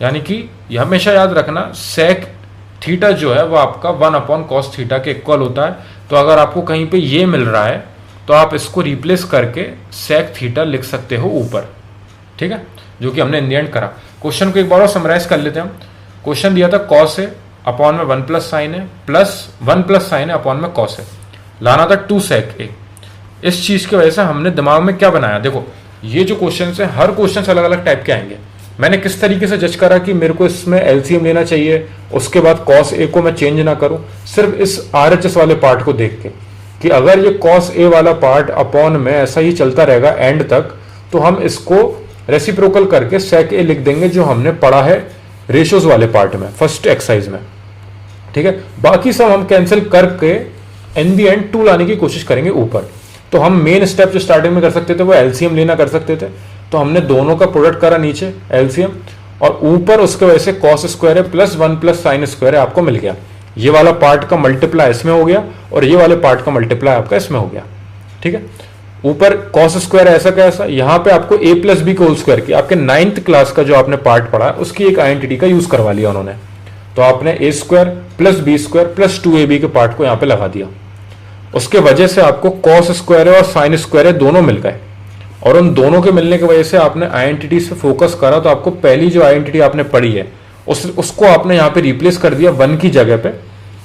यानी कि ये हमेशा याद रखना सेक थीटा जो है वो आपका 1 अपॉन कॉस थीटा के इक्वल होता है, तो अगर आपको कहीं पे ये मिल रहा है तो आप इसको रिप्लेस करके सेक थीटा लिख सकते हो ऊपर, ठीक है, जो कि हमने इन द एंड करा। क्वेश्चन को एक बार और समराइज कर लेते हैं हम। क्वेश्चन दिया था कॉस ए अपॉन में 1 प्लस साइन ए प्लस 1 प्लस साइन ए अपॉन में कॉस ए, लाना था 2 सेक ए। इस चीज की वजह से हमने दिमाग में क्या बनाया, देखो ये जो क्वेश्चन है हर क्वेश्चन अलग अलग टाइप के आएंगे। मैंने किस तरीके से जज करा कि मेरे को इसमें एलसीएम लेना चाहिए, उसके बाद कॉस ए को मैं चेंज ना करूं, सिर्फ इस आरएचएस वाले पार्ट को देख के कि अगर ये कॉस ए वाला पार्ट अपॉन में ऐसा ही चलता रहेगा एंड तक, तो हम इसको रेसिप्रोकल करके सेक ए लिख देंगे, जो हमने पढ़ा है रेशियोज वाले पार्ट में फर्स्ट एक्सरसाइज में, ठीक है। बाकी सब हम कैंसिल करके इन दी एंड 2 लाने की कोशिश करेंगे ऊपर। तो हम मेन स्टेप जो स्टार्टिंग में कर सकते थे वो एलसीएम लेना कर सकते थे, तो हमने दोनों का प्रोडक्ट करा नीचे एलसीएम, और ऊपर उसके वजह से कॉस स्क्वायर है प्लस 1 प्लस साइन स्क्वायर है आपको मिल गया। ये वाला पार्ट का मल्टीप्लाई इसमें हो गया और ये वाले पार्ट का मल्टीप्लाई आपका इसमें हो गया, ठीक है। ऊपर कॉस स्क्वायर ऐसा कैसा, यहां पे आपको ए प्लस बी का होल स्क्वायर की आपके 9th क्लास का जो आपने पार्ट पढ़ा उसकी एक आइडेंटिटी का यूज करवा लिया उन्होंने, तो आपने A square plus B square plus 2ab के पार्ट को यहां पे लगा दिया। उसके वजह से आपको कॉस स्क्वायर है और साइन स्क्वायर है दोनों मिल गए, और उन दोनों के मिलने की वजह से आपने आइडेंटिटी से फोकस करा, तो आपको पहली जो आइडेंटिटी आपने पढ़ी है उसको आपने यहां पे रिप्लेस कर दिया 1 की जगह पे,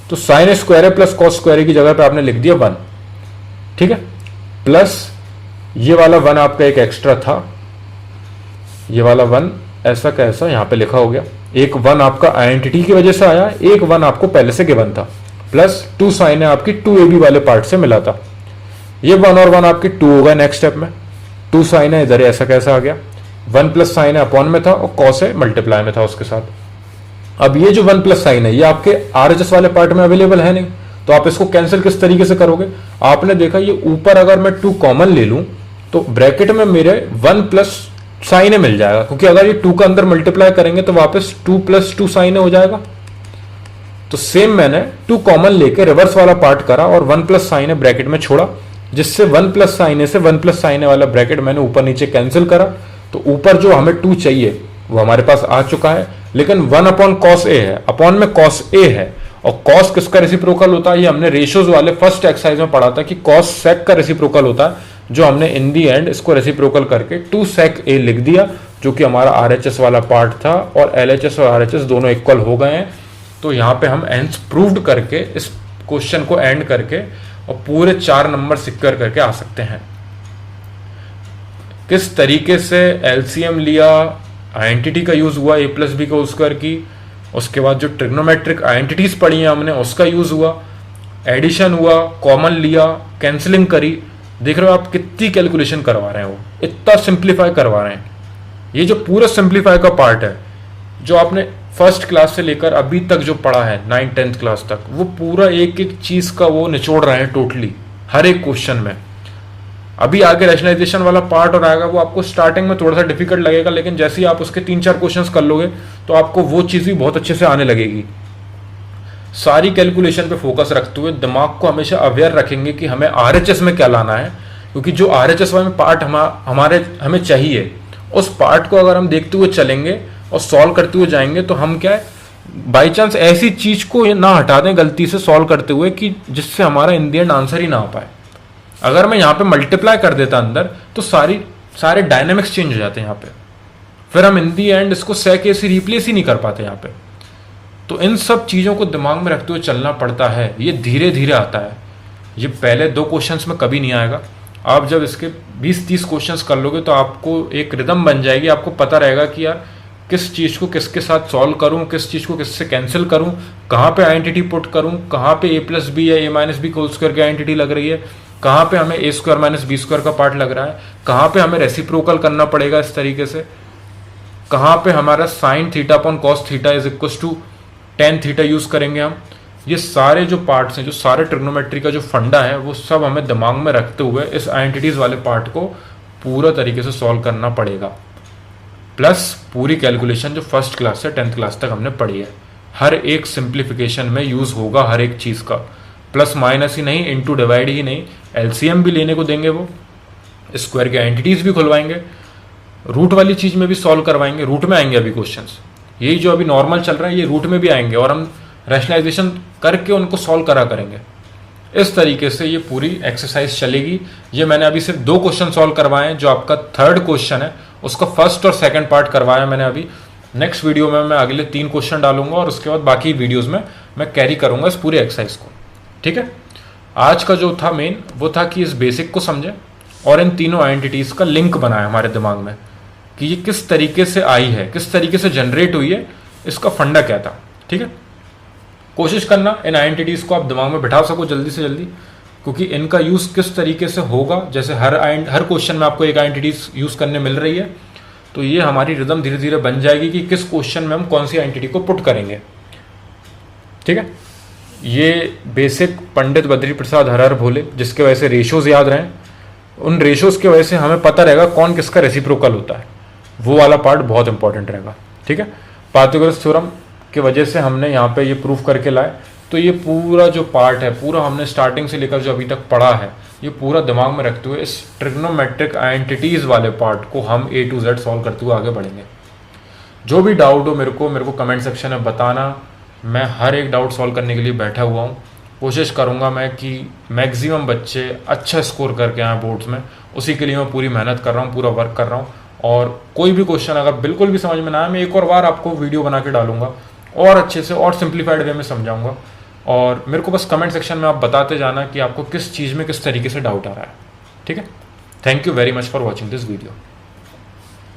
तो साइन स्क्वायर है प्लस कॉस स्क्वायर की जगह पे आपने लिख दिया 1, ठीक है। प्लस ये वाला 1 आपका एक एक्स्ट्रा था, ये वाला 1 ऐसा कैसा यहां पे लिखा हो गया, एक 1 आपका आइडेंटिटी की वजह से आया, एक 1 आपको पहले से गिवन था, प्लस 2 साइन है आपकी 2ab वाले पार्ट से मिला था। ये 1 और 1 आपकी 2 हो गए नेक्स्ट स्टेप में, 2 साइन है इधर ऐसा कैसा आ गया, 1 प्लस साइन है अपॉन में था और कॉस है मल्टीप्लाई में था उसके साथ। अब ये जो 1 प्लस साइन है ये आपके आरएचएस वाले पार्ट में अवेलेबल है नहीं, तो आप इसको कैंसिल किस तरीके से करोगे, आपने देखा ये ऊपर अगर मैं 2 कॉमन ले लूं तो ब्रैकेट में मेरे 1 प्लस साइन ए मिल जाएगा, क्योंकि अगर ये 2 का अंदर मल्टीप्लाई करेंगे तो वापस 2 प्लस 2 साइन ए हो जाएगा। तो सेम मैंने 2 कॉमन लेके रिवर्स वाला पार्ट करा और 1 प्लस साइन ए ब्रैकेट में छोड़ा, जिससे 1 प्लस साइन ए से 1 प्लस साइन ए वाला ब्रैकेट मैंने ऊपर नीचे कैंसिल करा, तो ऊपर जो हमें 2 चाहिए वो हमारे पास आ चुका है, लेकिन 1 अपॉन कॉस ए है, अपॉन में कॉस ए है, और कॉस किसका रेसिप्रोकल होता है, ये हमने रेशियोज वाले फर्स्ट एक्सरसाइज में पढ़ा था कि कॉस सेक का रेसिप्रोकल होता है, जो हमने इन दी एंड इसको रेसिप्रोकल करके 2 सेक ए लिख दिया, जो कि हमारा आरएचएस वाला पार्ट था, और एलएचएस और आरएचएस दोनों इक्वल हो गए हैं। तो यहाँ पे हम एंस प्रूव्ड करके इस क्वेश्चन को एंड करके और पूरे 4 नंबर सिक्योर करके आ सकते हैं। किस तरीके से एलसीएम लिया, आइडेंटिटी का यूज हुआ ए प्लस बी का होल स्क्वायर की, उसके बाद जो ट्रिग्नोमेट्रिक आइडेंटिटीज पढ़ी हैं हमने उसका यूज हुआ, एडिशन हुआ, कॉमन लिया, कैंसिलिंग करी। देख रहे हो आप कितनी कैलकुलेशन करवा रहे हैं, वो इतना सिंप्लीफाई करवा रहे हैं। ये जो पूरा सिंप्लीफाई का पार्ट है जो आपने फर्स्ट क्लास से लेकर अभी तक जो पढ़ा है 9th 10th क्लास तक, वो पूरा एक एक चीज का वो निचोड़ रहे हैं टोटली हर एक क्वेश्चन में। अभी आगे रैशनलाइजेशन वाला पार्ट और आएगा, वो आपको स्टार्टिंग में थोड़ा सा डिफिकल्ट लगेगा, लेकिन जैसे ही आप उसके 3-4 क्वेश्चंस कर लोगे तो आपको वो चीज भी बहुत अच्छे से आने लगेगी। सारी कैलकुलेशन पे फोकस रखते हुए दिमाग को हमेशा अवेयर रखेंगे कि हमें आरएचएस में क्या लाना है, क्योंकि जो आरएचएस में पार्ट हमारे हमें चाहिए, उस पार्ट को अगर हम देखते हुए चलेंगे और सॉल्व करते हुए जाएंगे तो हम क्या है, बाई चांस ऐसी चीज को ना हटा दें गलती से सॉल्व करते हुए कि जिससे हमारा इन दी एंड आंसर ही ना आ पाए। अगर मैं यहाँ पे मल्टीप्लाई कर देता अंदर तो सारे डायनेमिक्स चेंज हो जाते हैं यहाँ पे, फिर हम इन दी एंड इसको सेक ए से रिप्लेस ही नहीं कर पाते यहाँ पे। तो इन सब चीज़ों को दिमाग में रखते हुए चलना पड़ता है, ये धीरे धीरे आता है, ये पहले 2 क्वेश्चंस में कभी नहीं आएगा। आप जब इसके 20-30 क्वेश्चंस कर लोगे तो आपको एक रिदम बन जाएगी, आपको पता रहेगा कि यार किस चीज़ को किसके साथ सॉल्व करूं, किस चीज़ को किससे कैंसिल करूं, कहाँ पे आइडेंटिटी पुट करूं, कहाँ पे ए प्लस बी या ए माइनस बी होल स्क्वायर की आइडेंटिटी लग रही है, कहाँ पे हमें A square minus B square का पार्ट लग रहा है, कहाँ पे हमें रेसिप्रोकल करना पड़ेगा इस तरीके से, कहाँ पे हमारा sine theta upon cos theta is equal to tan theta use करेंगे हम। ये सारे जो पार्ट्स हैं, जो सारे ट्रिग्नोमेट्री का जो फंडा है, वो सब हमें दिमाग में रखते हुए इस आइडेंटिटीज वाले पार्ट को पूरा तरीके से सॉल्व करना पड़ेगा। प्लस पूरी कैलकुलेशन जो फर्स्ट क्लास से 10th क्लास तक हमने पढ़ी है, हर एक सिंप्लीफिकेशन में यूज होगा हर एक चीज का, प्लस माइनस ही नहीं, इनटू डिवाइड ही नहीं, एलसीएम भी लेने को देंगे, वो स्क्वायर की आइडेंटिटीज भी खुलवाएंगे, रूट वाली चीज में भी सॉल्व करवाएंगे। रूट में आएंगे अभी क्वेश्चंस, यही जो अभी नॉर्मल चल रहा है ये रूट में भी आएंगे और हम रैशनलाइजेशन करके उनको सॉल्व करा करेंगे। इस तरीके से ये पूरी एक्सरसाइज चलेगी। ये मैंने अभी सिर्फ 2 क्वेश्चन सॉल्व करवाए हैं। जो आपका थर्ड क्वेश्चन है उसका फर्स्ट और सेकंड पार्ट करवाया मैंने अभी। नेक्स्ट वीडियो में मैं अगले 3 क्वेश्चन डालूंगा और उसके बाद बाकी वीडियोस में मैं कैरी करूंगा इस पूरी एक्सरसाइज को। ठीक है, आज का जो था मेन वो था कि इस बेसिक को समझें और इन तीनों आइडेंटिटीज का लिंक बनाए हमारे दिमाग में कि ये किस तरीके से आई है, किस तरीके से जनरेट हुई है, इसका फंडा क्या था। ठीक है, कोशिश करना इन आइडेंटिटीज को आप दिमाग में बिठा सको जल्दी से जल्दी, क्योंकि इनका यूज किस तरीके से होगा, जैसे हर क्वेश्चन में आपको एक आइडेंटिटीज यूज करने मिल रही है, तो ये हमारी रिदम धीरे धीरे बन जाएगी कि किस क्वेश्चन में हम कौन सी आइडेंटिटी को पुट करेंगे। ठीक है, ये बेसिक पंडित बद्री प्रसाद हर हर भोले, जिसके वजह से रेशोज याद रहें, उन रेशोज की वजह से हमें पता रहेगा कौन किसका रेसिप्रोकल होता है, वो वाला पार्ट बहुत इंपॉर्टेंट रहेगा। ठीक है, पाइथागोरस थ्योरम की वजह से हमने यहाँ पे ये प्रूफ करके लाए। तो ये पूरा जो पार्ट है, पूरा हमने स्टार्टिंग से लेकर जो अभी तक पढ़ा है, ये पूरा दिमाग में रखते हुए इस ट्रिग्नोमेट्रिक आइडेंटिटीज वाले पार्ट को हम A to Z सॉल्व करते हुए आगे बढ़ेंगे। जो भी डाउट हो मेरे को कमेंट सेक्शन में बताना। मैं हर एक डाउट सॉल्व करने के लिए बैठा हुआ हूँ। कोशिश करूँगा मैं कि मैक्सिमम बच्चे अच्छा स्कोर करके आए बोर्ड्स में, उसी के लिए मैं पूरी मेहनत कर रहा हूँ, पूरा वर्क कर रहा हूँ। और कोई भी क्वेश्चन अगर बिल्कुल भी समझ में ना आए, मैं एक और बार आपको वीडियो बना के डालूंगा और अच्छे से और सिंप्लीफाइड वे में समझाऊंगा। और मेरे को बस कमेंट सेक्शन में आप बताते जाना कि आपको किस चीज़ में किस तरीके से डाउट आ रहा है। ठीक है, thank you very much for watching this video.